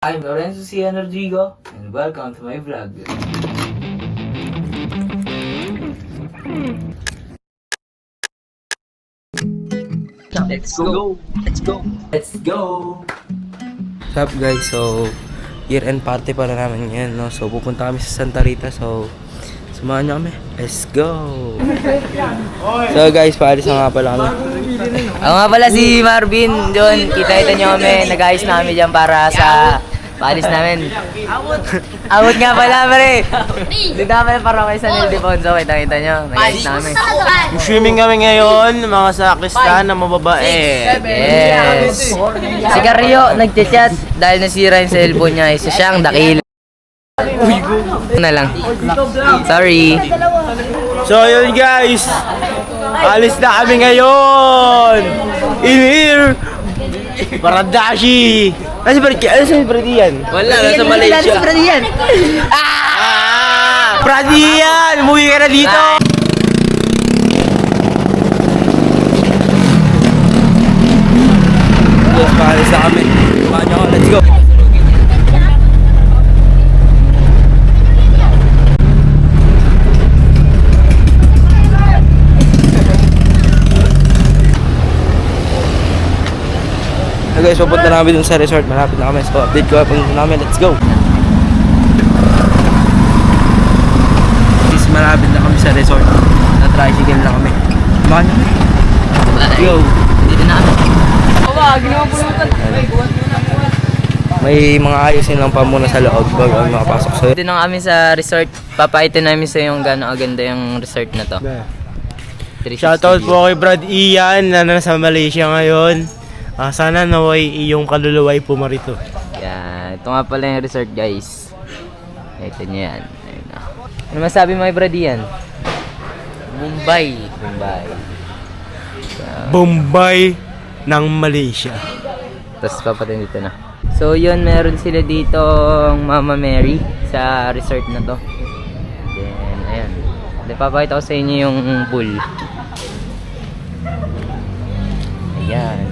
I'm Lorenzo Cian Rodrigo and welcome to my vlog. Let's go! Let's go! Let's go! What's up guys? So, year-end party para namin ngayon, no? So, pupunta kami sa Santa Rita. So, samahan niyo kami. Let's go! So guys, paalis na nga pala kami. Ako nga pala si Marvin doon. Kita nyo kami. Nag-ayos na kami dyan para sa paalis namin. Awot nga pala, pare. Dito kami para kay San Ildefonso. Kita nyo. Nag-ayos na kami. Swimming kami ngayon, mga sakristan na mababae. Yes. Si Carrio nagchat-chat dahil nasira yung cellphone niya. Isa siyang dakil. Na lang. Sorry. So yun guys, alis na kami ngayon. In here, Paradashi. Ano si Bradian? Wala, nasa Malaysia. Bradian, umuwi ka na dito. Yes, paalis na kami. Samahan niyo ako, let's go. So guys, pupunta na kami dun sa resort. Malapit na kami. So update ko pag namin. Let's go! Guys, malapit na kami sa resort. Na-tricycle na kami. Samahan nyo. Let's go! Dito na kami. May mga ayusin lang pa muna sa loob bago kami makapasok. So Dito na kami sa resort. Papaitin namin sa yung gano'ng aganda yung resort na to. Shoutout po kay Brad Ian na nasa Malaysia ngayon. Sana naway iyong kaluluway pumarito. Yan. Ito nga pala yung resort, guys. Ito nyo yan. Ayun na. Ano masabi mo kay Bradian? Mumbai. Bombay ng Malaysia. Tapos papatin dito na. So yun, meron sila dito Mama Mary sa resort na to. Then, ayan. Then, papakita ko sa inyo yung pool. Ayan.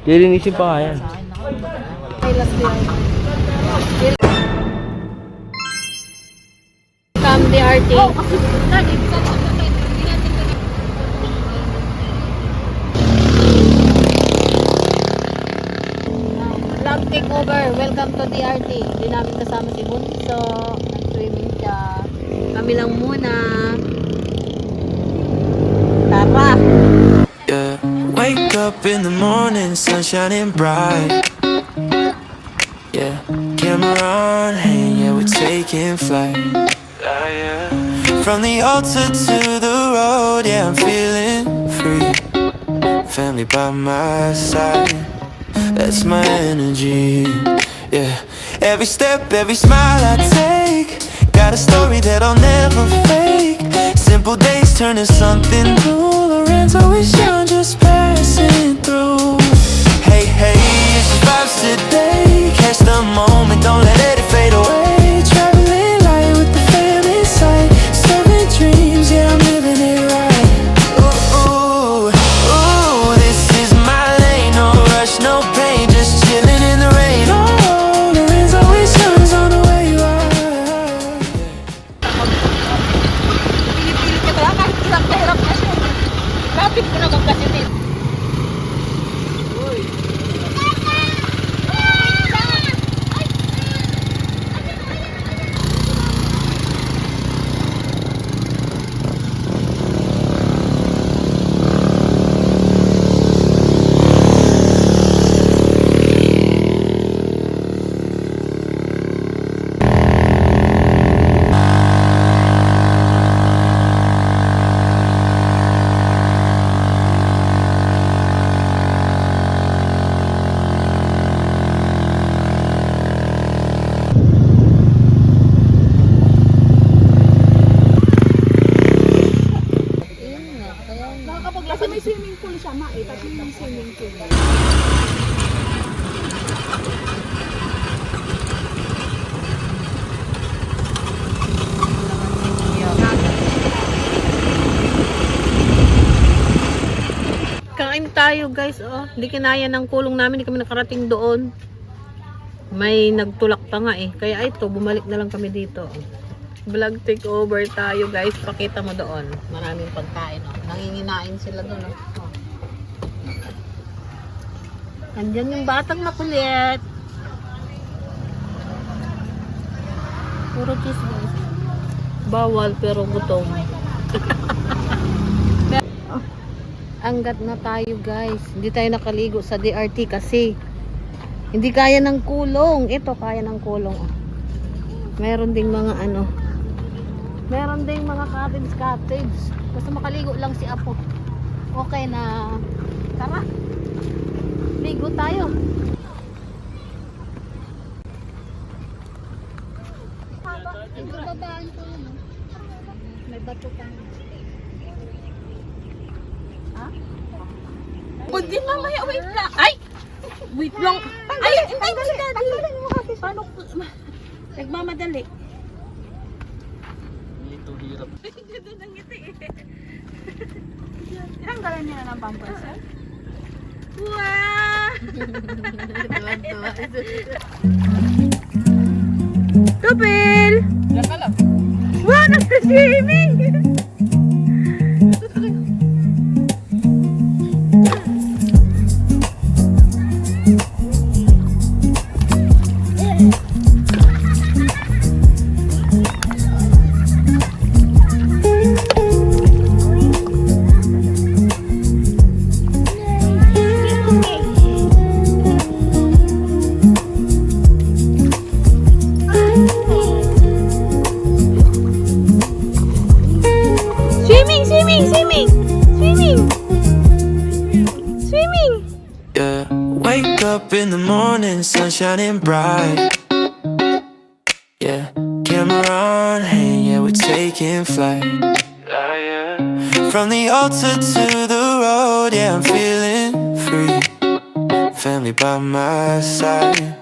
lilinisin pa nga yan. Come the RT. Vlog takeover. Welcome to DRT. Hindi namin kasama si Bunso. Nag-swimming siya. Kami lang muna. Tara! Yeah. Wake up in the morning, sun shining bright. Yeah, camera on hand, yeah, we're taking flight. From the altar to the road, yeah, I'm feeling free. Family by my side, that's my energy. Yeah, every step, every smile I take, got a story that I'll never fake. Simple days turn to something new. Lorenzo is young, just passing through. Hey, hey, it's just vibes today. Catch the moment, don't let it fade away. Traveling light with the family sight. Serving dreams, yeah, I'm living it right. Ooh, ooh, ooh, this is my lane. No rush, no pain, just chilling in the rain. Oh, Lorenzo is young's on the way right. Pinipilit ka talaga kahit hirap na hirap na siya. Rapid ko na magkasitin. Kasi may swimming pool siya, Kasi may swimming pool. tayo guys, oh. Hindi kinaya ng kulong namin, hindi kami nakarating doon. May nagtulak pa nga eh. Kaya ito, bumalik na lang kami dito. Vlog takeover tayo guys. Pakita mo doon. Maraming pagkain, oh. Nanginginain sila doon, oh. Andyan yung batang makulit. Puro cheese guys. Bawal pero gutom. Anggat na tayo guys. Hindi tayo nakaligo sa DRT kasi hindi kaya ng kulong. Ito kaya ng kulong. Meron ding mga ano. Meron ding mga cottage. Basta makaligo lang si Apo. Okay na. Tara. Ligo tayo. Ito babaan ko yun. May bato pa. Hindi mamaya, wait lang. Ay! Wait lang. Ay, hindi, tanggalin mo kasi. Paano? Nagmamadali. Ito hirap. Ito nang ngiti eh. Tanggalan niya na ng pampers, eh? Wow! Tupil! Wow, nagka-swimming! Yeah, wake up in the morning, sun shining bright. Yeah, camera on hand, yeah, we're taking flight. From the altar to the road, yeah, I'm feeling free. Family by my side,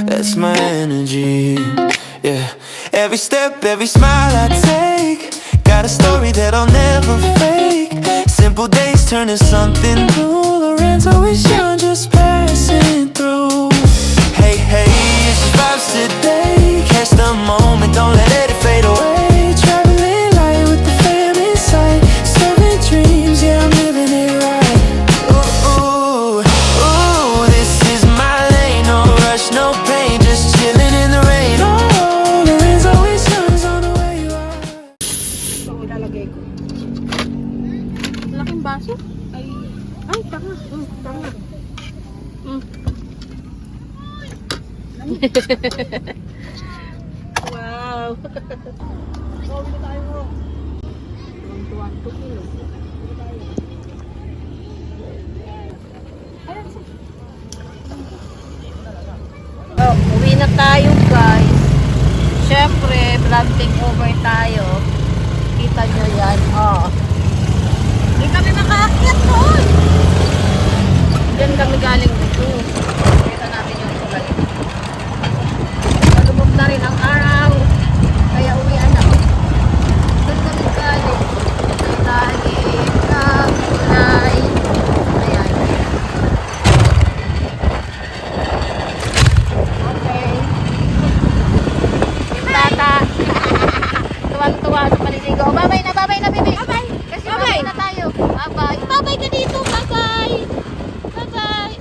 that's my energy. Yeah, every step, every smile I take, got a story that I'll never fake. Simple days turn to something new. Loren's always young, just passing through. Hey, hey, it's just vibes today. Catch the moment, don't let it fade away. Traveling light with the fam inside. Serving dreams, yeah, I'm living it right. Ooh, ooh, ooh, this is my lane. No rush, no pain, just chilling in the rain. Oh, Loren's always young, is on the way you are. Ito ilalagay ko. Laking baso? Ay, tanga. Tanga. Wow. Sabi na tayo mo. 2 kilo. Oh, uwi na tayo guys. Syempre, vlog takeover tayo. Kita nyo yan. Oh. Hindi kami makaakyat doon. Diyan kami galing dito. Kita natin yung tulad. Malubog na rin ang araw. Kaya uwian na. Doon kami galing. Dahil kulay. Ayan. Okay. Yung tata. Tuwang-tuwa sa paliligo. Babay na, bibi. Babay. Kasi babay na tayo. Babay. Babay ka dito. Babay. Babay.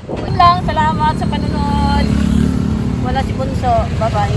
Yun lang. Salamat sa panonood. Wala si Bunso. Babay.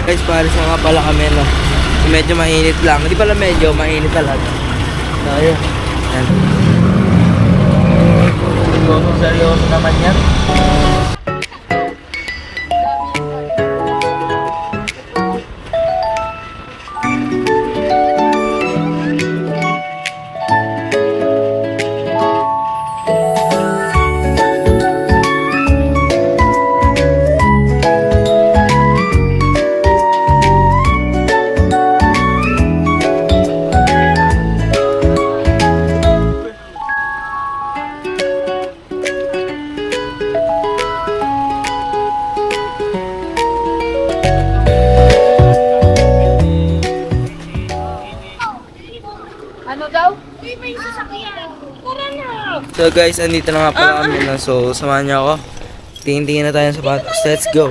Guys, palis na nga pala kami, no? Medyo mainit lang. Hindi pala medyo, mainit talaga. So, ayun. Yan. Seryoso naman yan. Ano daw? May sasakyan. Tara na. So guys, andito na nga pala kami, no? So, samahan niyo ako. Tingin-tingin na tayo sa sapatos. Let's go!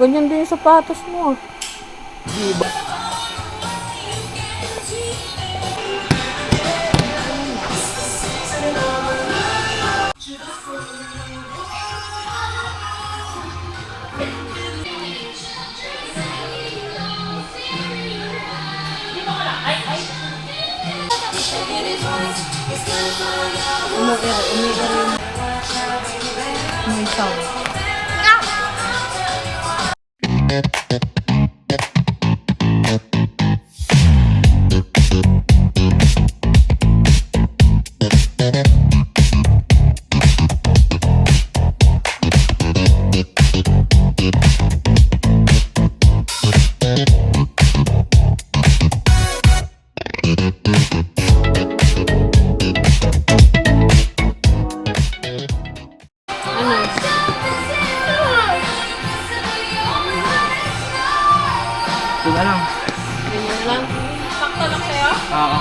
Ganyan din yung sapatos mo. May sound. Diba lang? Ganyan lang. Sakto lang sa'yo? Oo.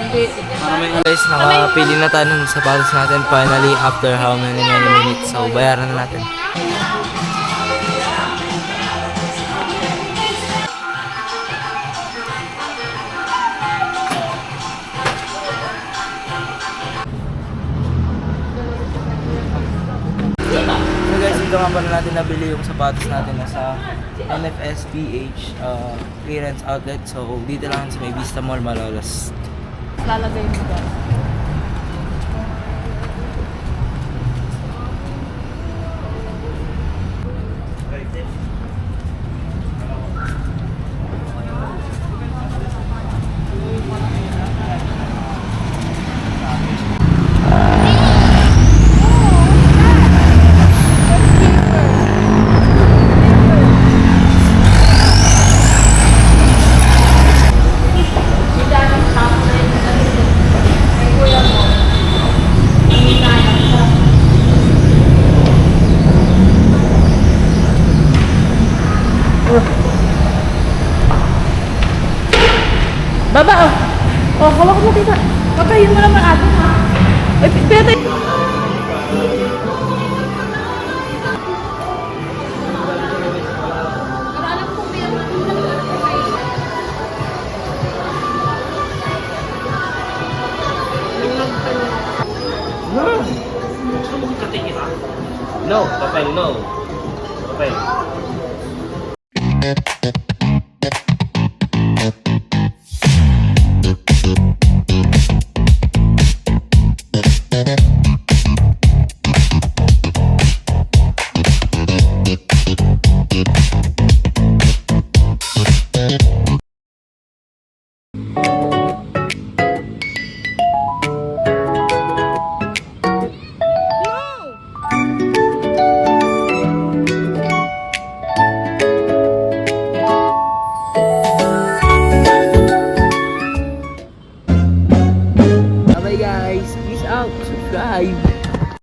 Hindi. Guys, nakapili na tayo ng sapatos natin finally after how many minutes. So, bayaran na natin. So guys, dito nga pala natin nabili yung sapatos natin na sa NFS PH clearance outlet. So, dito lang sa may Vista Mall, Malolos. Lalagay mo ba? Baba, oh. Oh, hawak mo dito. Patayin mo naman ate, ha? Ay, pwede. No, papel, no. Papel.